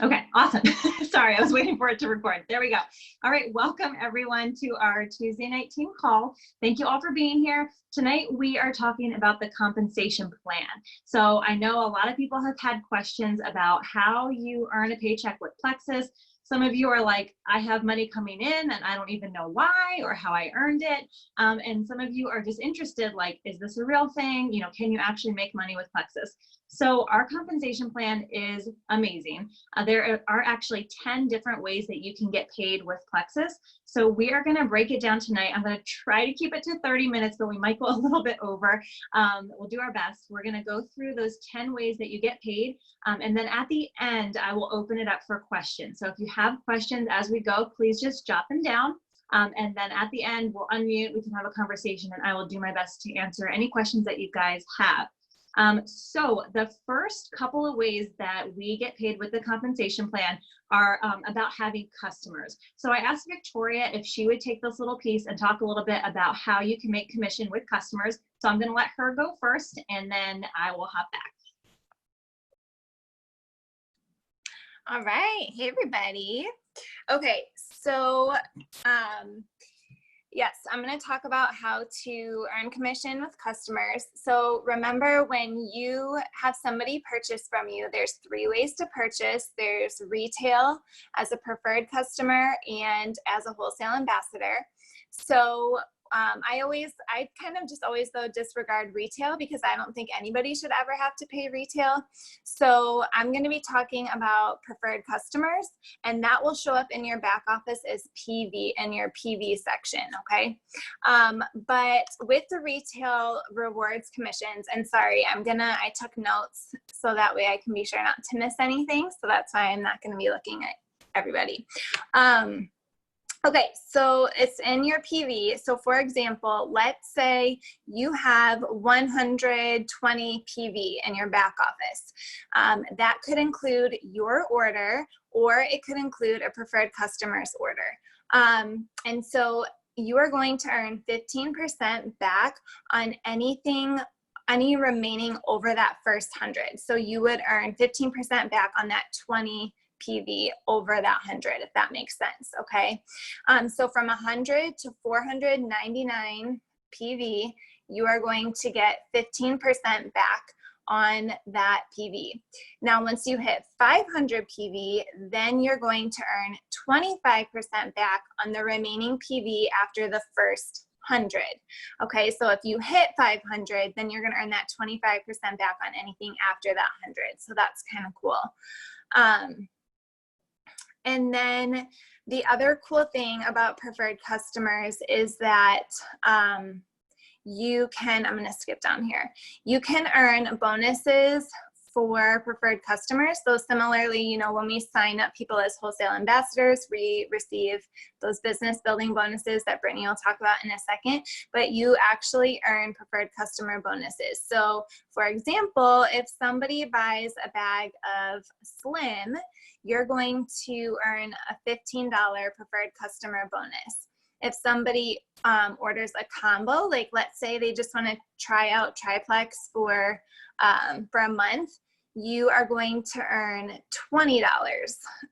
Okay, awesome. Sorry, I was waiting for it to record. There we go. All right, welcome everyone to our Tuesday night team call. Thank you all for being here. Tonight we are talking about the compensation plan. So I know a lot of people have had questions about how you earn a paycheck with Plexus. Some of you are like, I have money coming in and I don't even know why or how I earned it. And some of you are just interested, like, is this a real thing? You know, can you actually make money with Plexus? So our compensation plan is amazing. There are actually 10 different ways that you can get paid with Plexus. So we are going to break it down tonight. I'm going to try to keep it to 30 minutes, but we might go a little bit over. We'll do our best. We're going to go through those 10 ways that you get paid. And then at the end, I will open it up for questions. So if you have questions as we go, please just jot them down. And then at the end, we'll unmute, we can have a conversation, and I will do my best to answer any questions that you guys have. So the first couple of ways that we get paid with the compensation plan are about having customers. So I asked Victoria if she would take this little piece and talk a little bit about how you can make commission with customers. So I'm going to let her go first, and then I will hop back. All right. Hey, everybody. Okay, so yes, I'm going to talk about how to earn commission with customers. So remember, when you have somebody purchase from you, there's 3 ways to purchase. There's retail, as a preferred customer, and as a wholesale ambassador. So I kind of just always though disregard retail because I don't think anybody should ever have to pay retail. So I'm going to be talking about preferred customers, and that will show up in your back office as PV in your PV section. Okay. But with the retail rewards commissions, and sorry, I took notes so that way I can be sure not to miss anything. So that's why I'm not going to be looking at everybody. Okay, so it's in your PV. So for example, let's say you have 120 PV in your back office. That could include your order, or it could include a preferred customer's order. And so you are going to earn 15% back on any remaining over that first 100. So you would earn 15% back on that 20 PV over that 100, if that makes sense. Okay. So from 100 to 499 PV, you are going to get 15% back on that PV. Now, once you hit 500 PV, then you're going to earn 25% back on the remaining PV after the first 100. Okay, so if you hit 500, then you're going to earn that 25% back on anything after that 100. So that's kind of cool. And then the other cool thing about preferred customers is that you can, I'm going to skip down here, you can earn bonuses for preferred customers. So similarly, you know, when we sign up people as wholesale ambassadors, we receive those business building bonuses that Brittany will talk about in a second, but you actually earn preferred customer bonuses. So for example, if somebody buys a bag of Slim, you're going to earn a $15 preferred customer bonus. If somebody orders a combo, like let's say they just want to try out Triplex for a month, you are going to earn $20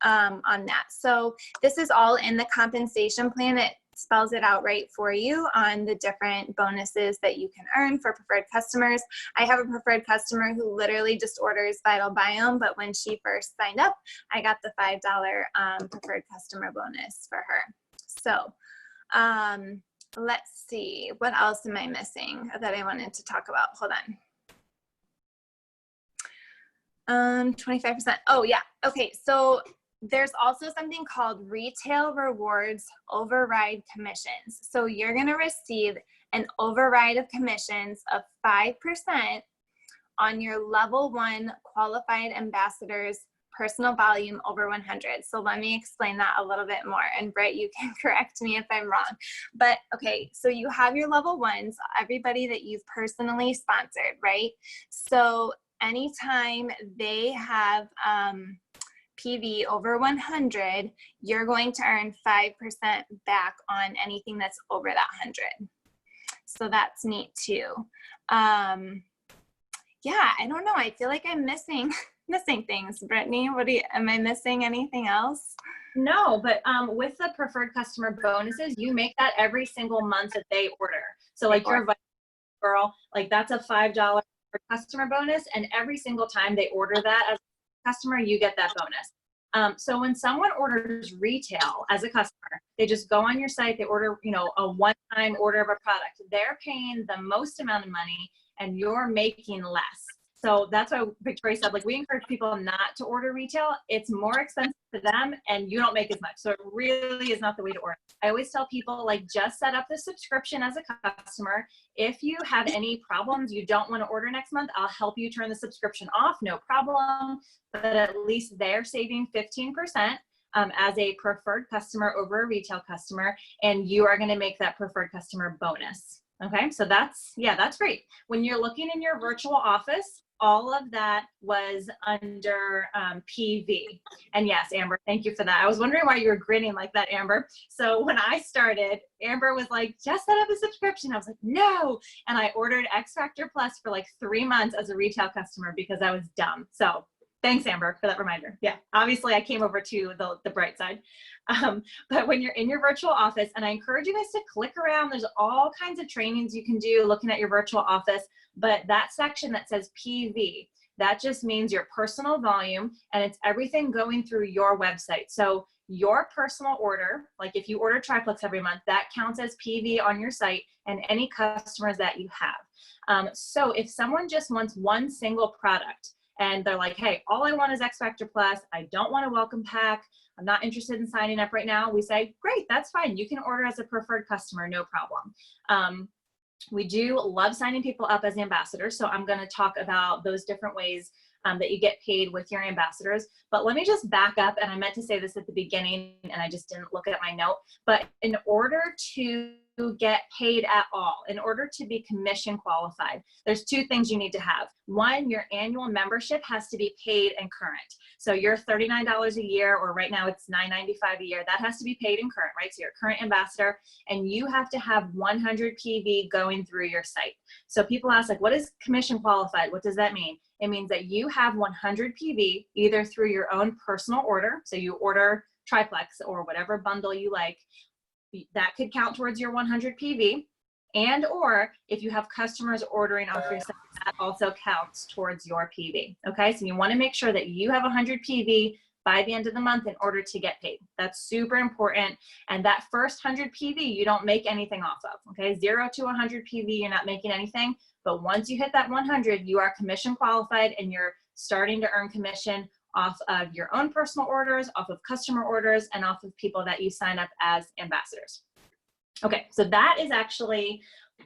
on that. So this is all in the compensation plan. It spells it out right for you on the different bonuses that you can earn for preferred customers. I have a preferred customer who literally just orders Vital Biome, but when she first signed up, I got the $5 preferred customer bonus for her. So let's see, what else am I missing that I wanted to talk about? Hold on. 25%. Oh yeah. Okay. So there's also something called retail rewards override commissions. So you're going to receive an override of commissions of 5% on your level 1 qualified ambassadors personal volume over 100. So let me explain that a little bit more. And Britt, you can correct me if I'm wrong. But okay, so you have your level 1s, everybody that you've personally sponsored, right? So anytime they have PV over 100, you're going to earn 5% back on anything that's over that 100. So that's neat too. Yeah, I don't know. I feel like I'm missing missing things. Brittany, am I missing anything else? No, but with the preferred customer bonuses, you make that every single month that they order. So like your girl, like that's a $5 per customer bonus, and every single time they order that as a customer, you get that bonus. So when someone orders retail as a customer, they just go on your site, they order, you know, a one-time order of a product. They're paying the most amount of money and you're making less. So that's why Victoria said, like, we encourage people not to order retail. It's more expensive for them and you don't make as much. So it really is not the way to order. I always tell people, like, just set up the subscription as a customer. If you have any problems, you don't want to order next month, I'll help you turn the subscription off, no problem. But at least they're saving 15% as a preferred customer over a retail customer, and you are going to make that preferred customer bonus. Okay, so that's great. When you're looking in your virtual office, all of that was under PV. And yes, Amber, thank you for that. I was wondering why you were grinning like that, Amber. So when I started, Amber was like, just set up a subscription. I was like, no. And I ordered X Factor Plus for like 3 months as a retail customer because I was dumb. So thanks, Amber, for that reminder. Yeah, obviously I came over to the bright side. But when you're in your virtual office, and I encourage you guys to click around, there's all kinds of trainings you can do looking at your virtual office, but that section that says PV, that just means your personal volume, and it's everything going through your website. So your personal order, like if you order triplex every month, that counts as PV on your site and any customers that you have. So if someone just wants one single product, and they're like, hey, all I want is X Factor Plus, I don't want a welcome pack, I'm not interested in signing up right now, we say, great, that's fine. You can order as a preferred customer, no problem. We do love signing people up as ambassadors, so I'm going to talk about those different ways that you get paid with your ambassadors. But let me just back up, and I meant to say this at the beginning, and I just didn't look at my note, but in order to get paid at all, in order to be commission qualified, there's 2 things you need to have. One, your annual membership has to be paid and current. So your $39 a year, or right now it's $9.95 a year, that has to be paid and current, right? So you're a current ambassador, and you have to have 100 PV going through your site. So people ask, like, what is commission qualified? What does that mean? It means that you have 100 PV either through your own personal order, so you order triplex or whatever bundle you like, that could count towards your 100 PV, and or if you have customers ordering off your site, that also counts towards your PV. Okay, so you want to make sure that you have 100 PV by the end of the month in order to get paid. That's super important. And that first 100 PV, you don't make anything off of. Okay, 0 to 100 PV, you're not making anything. But once you hit that 100, you are commission qualified, and you're starting to earn commission off of your own personal orders, off of customer orders, and off of people that you sign up as ambassadors. Okay, so that is actually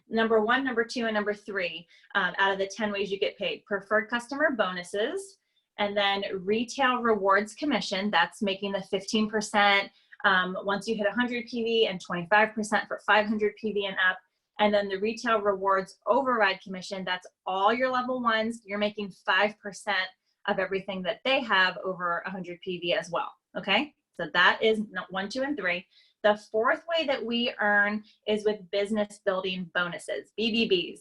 number 1, number 2, and number 3 out of the 10 ways you get paid. Preferred customer bonuses, and then retail rewards commission, that's making the 15% once you hit 100 PV and 25% for 500 PV and up. And then the retail rewards override commission, that's all your level 1s. You're making 5% of everything that they have over 100 PV as well. Okay, so that is 1, 2, and 3. The 4th way that we earn is with business building bonuses, BBBs.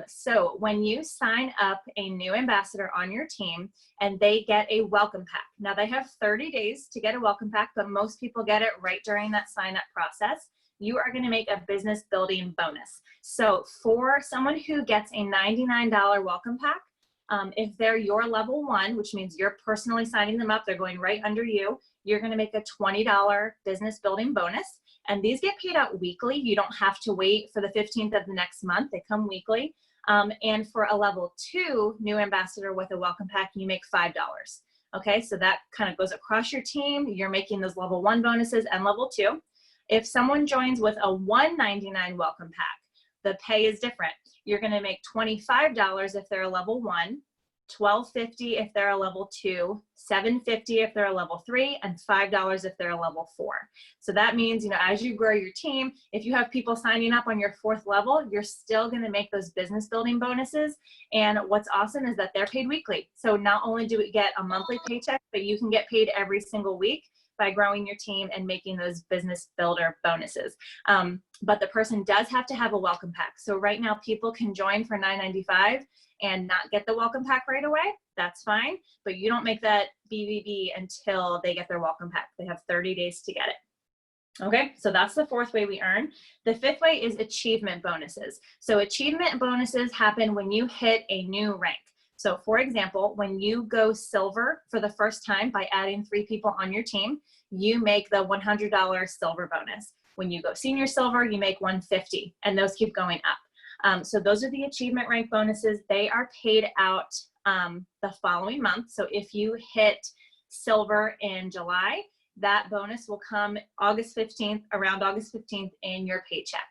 So when you sign up a new ambassador on your team and they get a welcome pack, now they have 30 days to get a welcome pack, but most people get it right during that sign up process. You are going to make a business building bonus. So for someone who gets a $99 welcome pack, if they're your level 1, which means you're personally signing them up, they're going right under you, you're going to make a $20 business building bonus. And these get paid out weekly. You don't have to wait for the 15th of the next month. They come weekly. And for a level 2 new ambassador with a welcome pack, you make $5. Okay, so that kind of goes across your team. You're making those level 1 bonuses and level 2. If someone joins with a $199 welcome pack, the pay is different. You're going to make $25 if they're a level 1, $12.50 if they're a level 2, $7.50 if they're a level 3, and $5 if they're a level 4. So that means, you know, as you grow your team, if you have people signing up on your 4th level, you're still going to make those business building bonuses. And what's awesome is that they're paid weekly. So not only do we get a monthly paycheck, but you can get paid every single week by growing your team and making those business builder bonuses. But the person does have to have a welcome pack. So right now people can join for $9.95 and not get the welcome pack right away. That's fine, but you don't make that BBB until they get their welcome pack. They have 30 days to get it. Okay, so that's the fourth way we earn. The fifth way is achievement bonuses. So achievement bonuses happen when you hit a new rank. So for example, when you go silver for the first time by adding 3 people on your team, you make the $100 silver bonus. When you go senior silver, you make $150, and those keep going up. So those are the achievement rank bonuses. They are paid out the following month. So if you hit silver in July, that bonus will come August 15th, around August 15th in your paycheck.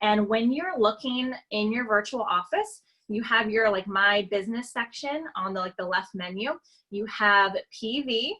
And when you're looking in your virtual office, you have your like my business section on the the left menu. You have PV,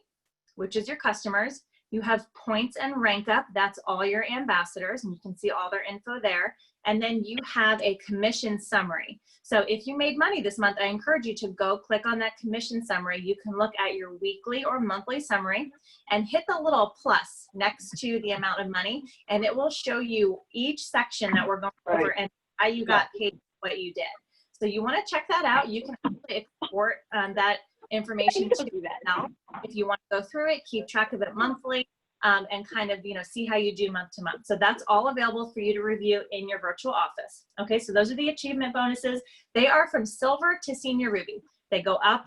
which is your customers. You have points and rank up. That's all your ambassadors, and you can see all their info there. And then you have a commission summary. So if you made money this month, I encourage you to go click on that commission summary. You can look at your weekly or monthly summary and hit the little plus next to the amount of money, and it will show you each section that we're going over and how you got paid, what you did. So you want to check that out. You can actually export that information to Excel if you want to go through it, keep track of it monthly, and kind of see how you do month to month. So that's all available for you to review in your virtual office. Okay, so those are the achievement bonuses. They are from silver to senior ruby. They go up,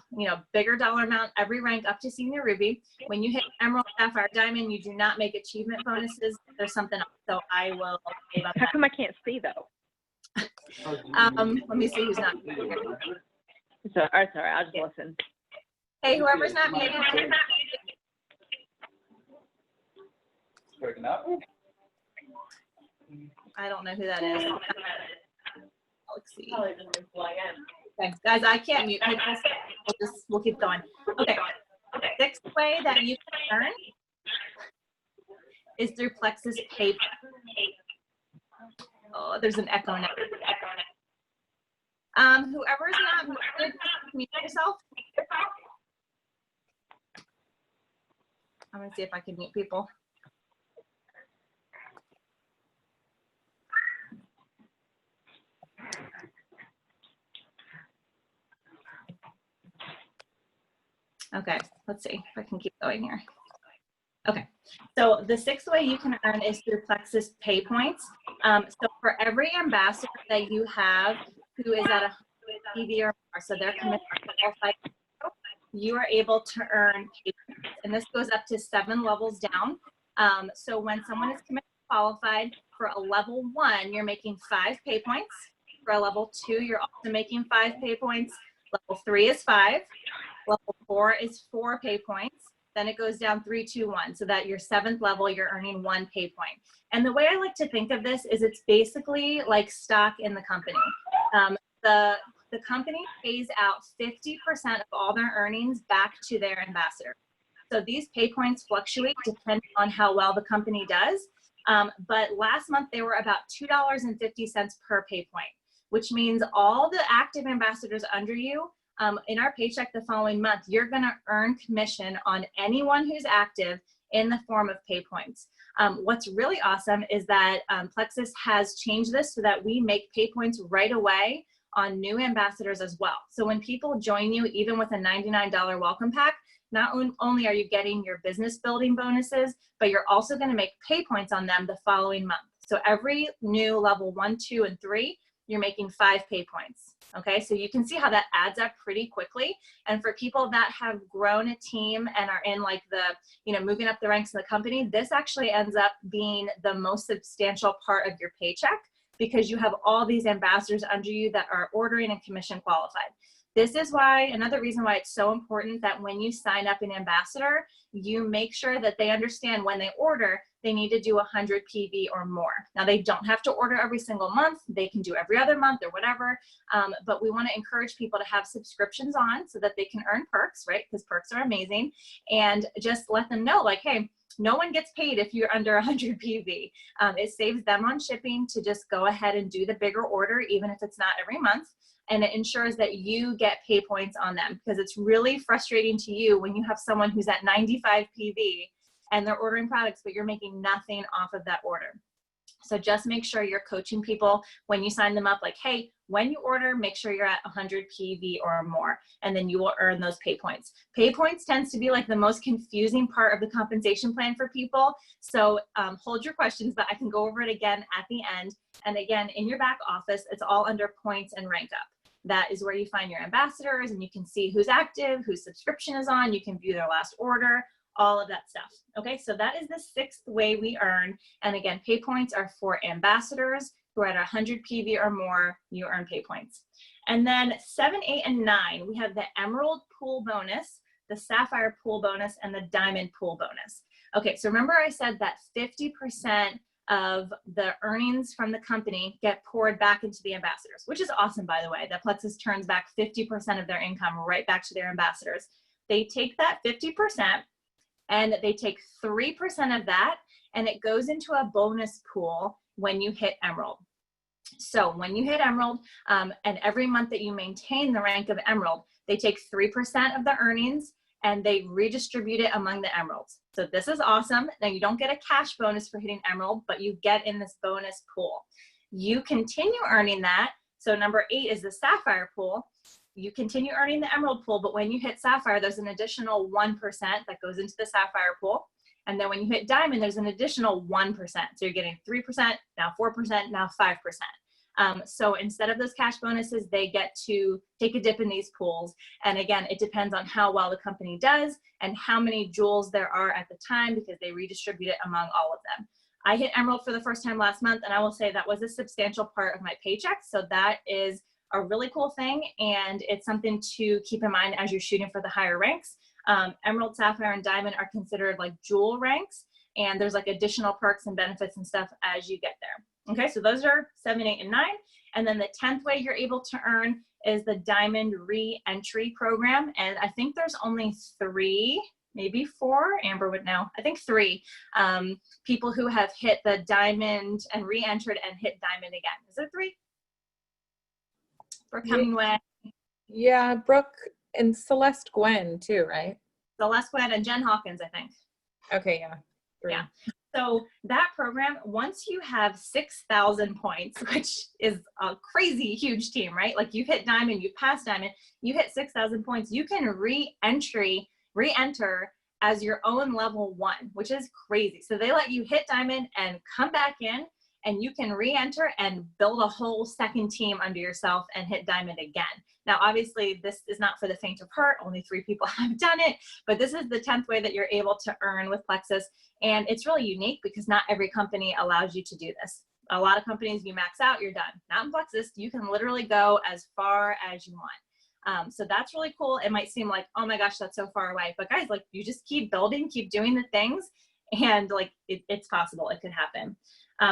bigger dollar amount every rank up to senior ruby. When you hit emerald, sapphire, diamond, you do not make achievement bonuses. There's something else. So I will say about that. How come I can't see though? Let me see who's not here. Sorry, I'll just listen. Hey, whoever's not muted. I don't know who that is. Let's see. Okay, guys, I can't mute people. We'll keep going. Okay. Sixth way that you can earn is through Plexus Pay. Oh, there's an echo now. Whoever's not muted, mute yourself. I'm gonna see if I can mute people. Okay, let's see if I can keep going here. Okay, so the sixth way you can earn is through Plexus Pay Points. So for every ambassador that you have who is at a PV or more, so they're committed to qualified, you are able to earn pay points, and this goes up to 7 levels down. So when someone is committed qualified for a level 1, you're making 5 pay points. For a level 2, you're also making 5 pay points. Level 3 is 5. Level 4 is 4 pay points. Then it goes down 3, 2, 1, so that your 7th level, you're earning 1 pay point. And the way I like to think of this is it's basically like stock in the company. The company pays out 50% of all their earnings back to their ambassador. So these pay points fluctuate depending on how well the company does. But last month, they were about $2.50 per pay point, which means all the active ambassadors under you, in our paycheck the following month, you're going to earn commission on anyone who's active in the form of pay points. What's really awesome is that Plexus has changed this so that we make pay points right away on new ambassadors as well. So when people join you, even with a $99 welcome pack, not only are you getting your business building bonuses, but you're also going to make pay points on them the following month. So every new level 1, 2, and 3, you're making 5 pay points. Okay, so you can see how that adds up pretty quickly. And for people that have grown a team and are in like the, moving up the ranks in the company, this actually ends up being the most substantial part of your paycheck because you have all these ambassadors under you that are ordering and commission qualified. This is why, another reason why it's so important that when you sign up an ambassador, you make sure that they understand when they order, they need to do 100 PV or more. Now they don't have to order every single month. They can do every other month or whatever. But we want to encourage people to have subscriptions on so that they can earn perks, right? Because perks are amazing. And just let them know like, hey, no one gets paid if you're under 100 PV. It saves them on shipping to just go ahead and do the bigger order, even if it's not every month. And it ensures that you get pay points on them because it's really frustrating to you when you have someone who's at 95 PV and they're ordering products, but you're making nothing off of that order. So just make sure you're coaching people when you sign them up, like, hey, when you order, make sure you're at 100 PV or more, and then you will earn those pay points. Pay points tends to be like the most confusing part of the compensation plan for people. So hold your questions, but I can go over it again at the end. And again, in your back office, it's all under points and rank up. That is where you find your ambassadors, and you can see who's active, whose subscription is on, you can view their last order, all of that stuff. Okay, so that is the 6th way we earn. And again, pay points are for ambassadors who are at 100 PV or more, you earn pay points. And then 7, 8, and 9, we have the Emerald Pool Bonus, the Sapphire Pool Bonus, and the Diamond Pool Bonus. Okay, so remember I said that 50% of the earnings from the company get poured back into the ambassadors, which is awesome, by the way, that Plexus turns back 50% of their income right back to their ambassadors. They take that 50%, and they take 3% of that, and it goes into a bonus pool when you hit Emerald. So when you hit Emerald, and every month that you maintain the rank of Emerald, they take 3% of the earnings and they redistribute it among the Emeralds. So this is awesome. Now you don't get a cash bonus for hitting Emerald, but you get in this bonus pool. You continue earning that. So number 8 is the Sapphire pool. You continue earning the Emerald pool, but when you hit Sapphire, there's an additional 1% that goes into the Sapphire pool. And then when you hit Diamond, there's an additional 1%. So you're getting 3%, now 4%, now 5%. So instead of those cash bonuses, they get to take a dip in these pools. And again, it depends on how well the company does and how many jewels there are at the time, because they redistribute it among all of them. I hit Emerald for the first time last month, and I will say that was a substantial part of my paycheck. So that is a really cool thing, and it's something to keep in mind as you're shooting for the higher ranks. Emerald, Sapphire, and Diamond are considered like jewel ranks, and there's like additional perks and benefits and stuff as you get there. Okay, so those are 7, 8, and 9. And then the 10th way you're able to earn is the Diamond Re-Entry Program, and I think there's only 3, maybe 4, Amber would know, I think 3 people who have hit the Diamond and re-entered and hit Diamond again. Is there 3? Brooke Hemingway. Yeah, Brooke and Celeste Gwen too, right? Celeste Gwen and Jen Hawkins, I think. Okay, yeah. 3. Yeah. So that program, once you have 6,000 points, which is a crazy huge team, right? Like you hit Diamond, you pass Diamond, you hit 6,000 points, you can re-enter as your own level 1, which is crazy. So they let you hit Diamond and come back in, and you can re-enter and build a whole second team under yourself and hit Diamond again. Now, obviously, this is not for the faint of heart. Only 3 people have done it, but this is the 10th way that you're able to earn with Plexus. And it's really unique because not every company allows you to do this. A lot of companies, you max out, you're done. Not in Plexus. You can literally go as far as you want. So that's really cool. It might seem like, oh my gosh, that's so far away. But guys, like, you just keep building, keep doing the things, and like it's possible. It could happen.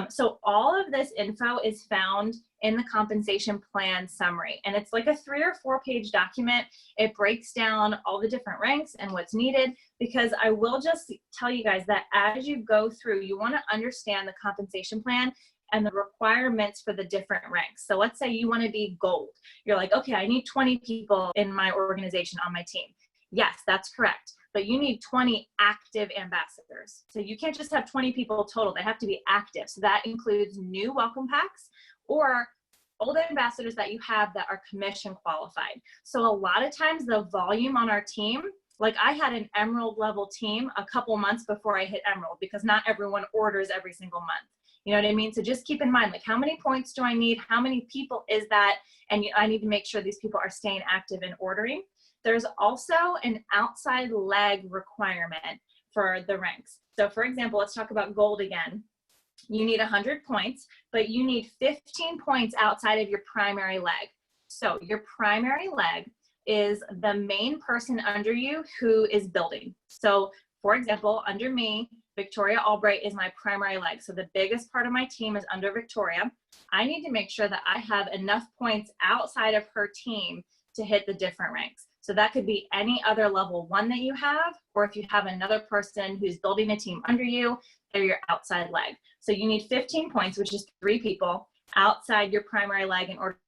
So all of this info is found in the compensation plan summary, and it's like a 3 or 4 page document. It breaks down all the different ranks and what's needed, because I will just tell you guys that as you go through, you want to understand the compensation plan and the requirements for the different ranks. So let's say you want to be gold. You're like, okay, I need 20 people in my organization on my team. Yes, that's correct. But you need 20 active ambassadors. So you can't just have 20 people total. They have to be active. So that includes new welcome packs or old ambassadors that you have that are commission qualified. So a lot of times the volume on our team, like I had an Emerald level team a couple months before I hit Emerald, because not everyone orders every single month. You know what I mean? So just keep in mind, like, how many points do I need? How many people is that? And I need to make sure these people are staying active and ordering. There's also an outside leg requirement for the ranks. So for example, let's talk about gold again. You need 100 points, but you need 15 points outside of your primary leg. So your primary leg is the main person under you who is building. So for example, under me, Victoria Albright is my primary leg. So the biggest part of my team is under Victoria. I need to make sure that I have enough points outside of her team to hit the different ranks. So that could be any other level 1 that you have, or if you have another person who's building a team under you, they're your outside leg. So you need 15 points, which is 3 people outside your primary leg in order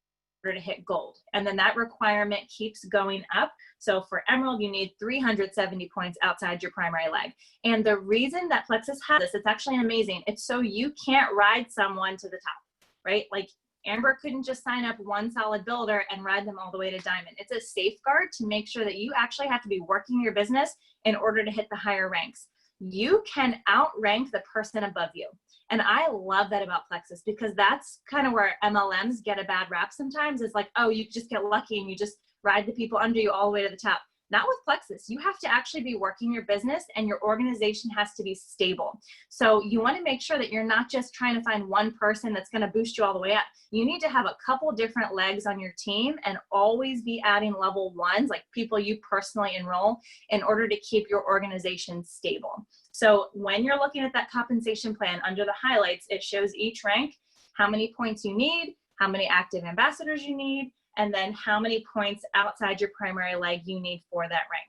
to hit gold. And then that requirement keeps going up. So for emerald, you need 370 points outside your primary leg. And the reason that Plexus has this, it's actually amazing. It's so you can't ride someone to the top, right? Like Amber couldn't just sign up one solid builder and ride them all the way to diamond. It's a safeguard to make sure that you actually have to be working your business in order to hit the higher ranks. You can outrank the person above you. And I love that about Plexus, because that's kind of where MLMs get a bad rap sometimes. It's like, oh, you just get lucky and you just ride the people under you all the way to the top. Not with Plexus. You have to actually be working your business, and your organization has to be stable. So you want to make sure that you're not just trying to find one person that's going to boost you all the way up. You need to have a couple different legs on your team and always be adding level ones, like people you personally enroll, in order to keep your organization stable. So when you're looking at that compensation plan, under the highlights, it shows each rank, how many points you need, how many active ambassadors you need, and then how many points outside your primary leg you need for that rank.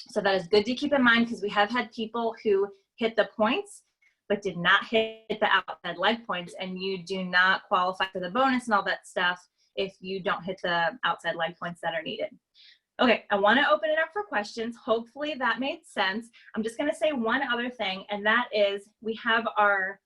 So that is good to keep in mind, because we have had people who hit the points but did not hit the outside leg points, and you do not qualify for the bonus and all that stuff if you don't hit the outside leg points that are needed. Okay, I want to open it up for questions. Hopefully that made sense. I'm just going to say one other thing, and that is we have our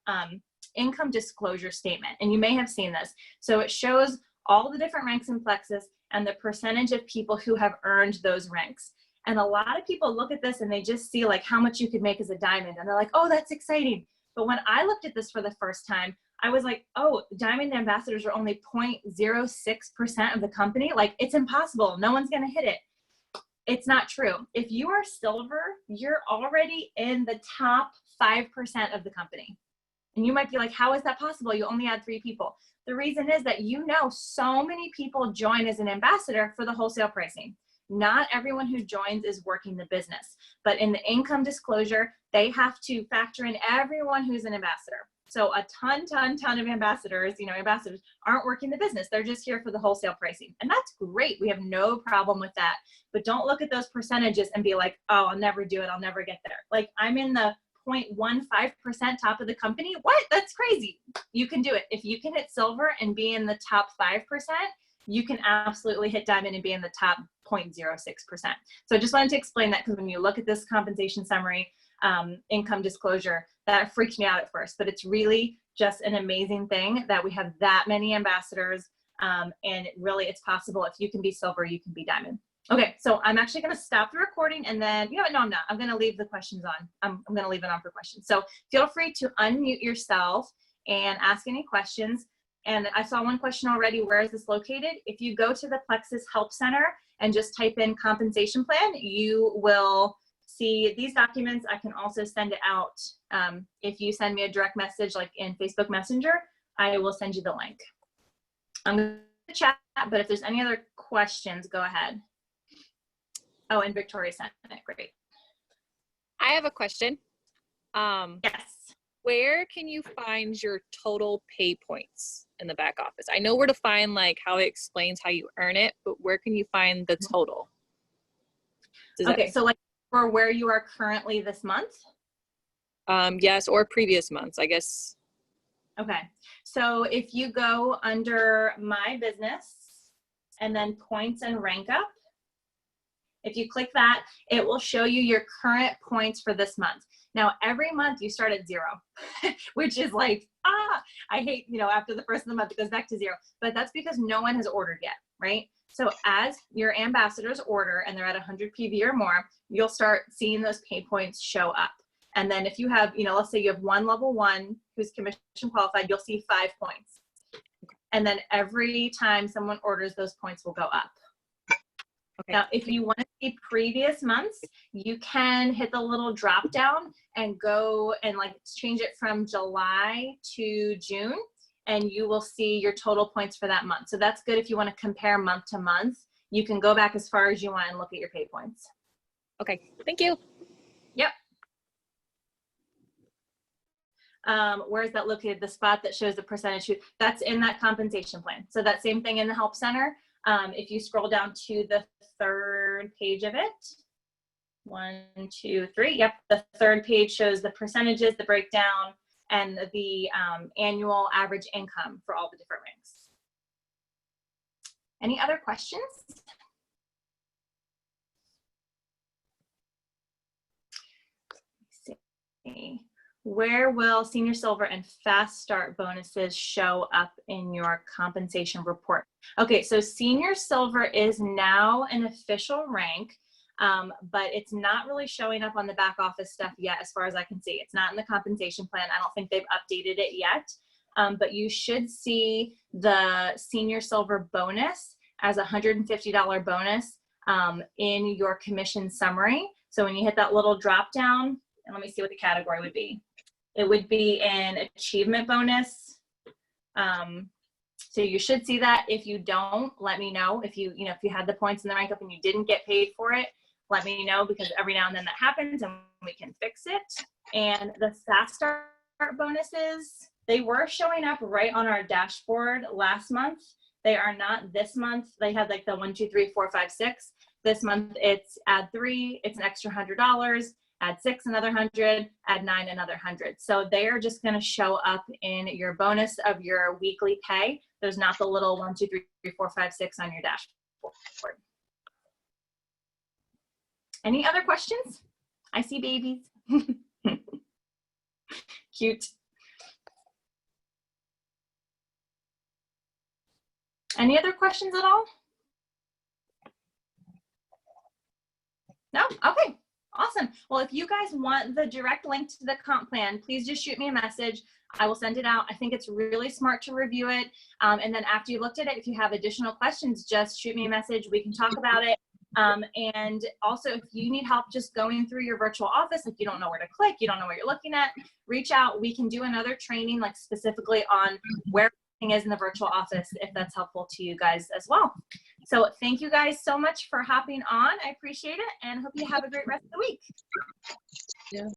income disclosure statement, and you may have seen this. So it shows all the different ranks in Plexus and the percentage of people who have earned those ranks. And a lot of people look at this and they just see like how much you could make as a diamond, and they're like, oh, that's exciting. But when I looked at this for the first time, I was like, oh, diamond ambassadors are only 0.06% of the company. Like, it's impossible. No one's going to hit it. It's not true. If you are silver, you're already in the top 5% of the company. And you might be like, how is that possible? You only had 3 people. The reason is that so many people join as an ambassador for the wholesale pricing. Not everyone who joins is working the business. But in the income disclosure, they have to factor in everyone who's an ambassador. So a ton of ambassadors, ambassadors aren't working the business. They're just here for the wholesale pricing. And that's great. We have no problem with that. But don't look at those percentages and be like, oh, I'll never do it. I'll never get there. Like, I'm in the 0.15% top of the company. What? That's crazy. You can do it. If you can hit silver and be in the top 5%, you can absolutely hit diamond and be in the top 0.06%. So I just wanted to explain that, because when you look at this compensation summary, income disclosure, that freaked me out at first, but it's really just an amazing thing that we have that many ambassadors, and it's possible. If you can be silver, you can be diamond. Okay, so I'm actually going to stop the recording, and then, no, I'm not. I'm going to leave the questions on. I'm going to leave it on for questions. So feel free to unmute yourself and ask any questions. And I saw one question already. Where is this located? If you go to the Plexus Help Center and just type in compensation plan, you will see these documents. I can also send it out. If you send me a direct message, like in Facebook Messenger, I will send you the link. I'm going to chat, but if there's any other questions, go ahead. Oh, and Victoria sent it. Great. I have a question. Yes. Where can you find your total pay points in the back office? I know where to find like how it explains how you earn it, but where can you find the total? Okay, so like for where you are currently this month? Yes, or previous months, I guess. Okay, so if you go under My Business and then Points and Rank Up, if you click that, it will show you your current points for this month. Now, every month you start at 0, which is like, I hate, after the first of the month, it goes back to 0. But that's because no one has ordered yet, right? So as your ambassadors order and they're at 100 PV or more, you'll start seeing those pay points show up. And then if you have, let's say you have one level 1 who's commission qualified, you'll see 5 points. And then every time someone orders, those points will go up. Okay. Now, if you want to see previous months, you can hit the little drop down and go and change it from July to June, and you will see your total points for that month. So that's good if you want to compare month to month. You can go back as far as you want and look at your pay points. Okay, thank you. Yep. Where is that located? The spot that shows the percentage, that's in that compensation plan. So that same thing in the Help Center. If you scroll down to the 3rd page of it, 1, 2, 3. Yep, the 3rd page shows the percentages, the breakdown, and the annual average income for all the different ranks. Any other questions? Let's see. Where will Senior Silver and Fast Start bonuses show up in your compensation report? Okay, so Senior Silver is now an official rank, but it's not really showing up on the back office stuff yet, as far as I can see. It's not in the compensation plan. I don't think they've updated it yet, but you should see the Senior Silver bonus as a $150 bonus in your commission summary. So when you hit that little drop down, and let me see what the category would be. It would be an achievement bonus. So you should see that. If you don't, let me know. If you had the points in the rank up and you didn't get paid for it, let me know, because every now and then that happens and we can fix it. And the Fast Start bonuses, they were showing up right on our dashboard last month. They are not this month. They had like the 1, 2, 3, 4, 5, 6. This month it's add 3, it's an extra $100. Add 6, another 100, add 9, another 100. So they are just going to show up in your bonus of your weekly pay. There's not the little 1, 2, 3, 4, 5, 6 on your dashboard. Any other questions? I see babies. Cute. Any other questions at all? No? Okay. Awesome. Well, if you guys want the direct link to the comp plan, please just shoot me a message. I will send it out. I think it's really smart to review it. And then after you looked at it, if you have additional questions, just shoot me a message. We can talk about it. And also, if you need help just going through your virtual office, if you don't know where to click, you don't know what you're looking at, reach out. We can do another training, like specifically on where everything is in the virtual office, if that's helpful to you guys as well. So thank you guys so much for hopping on. I appreciate it, and hope you have a great rest of the week. Yeah.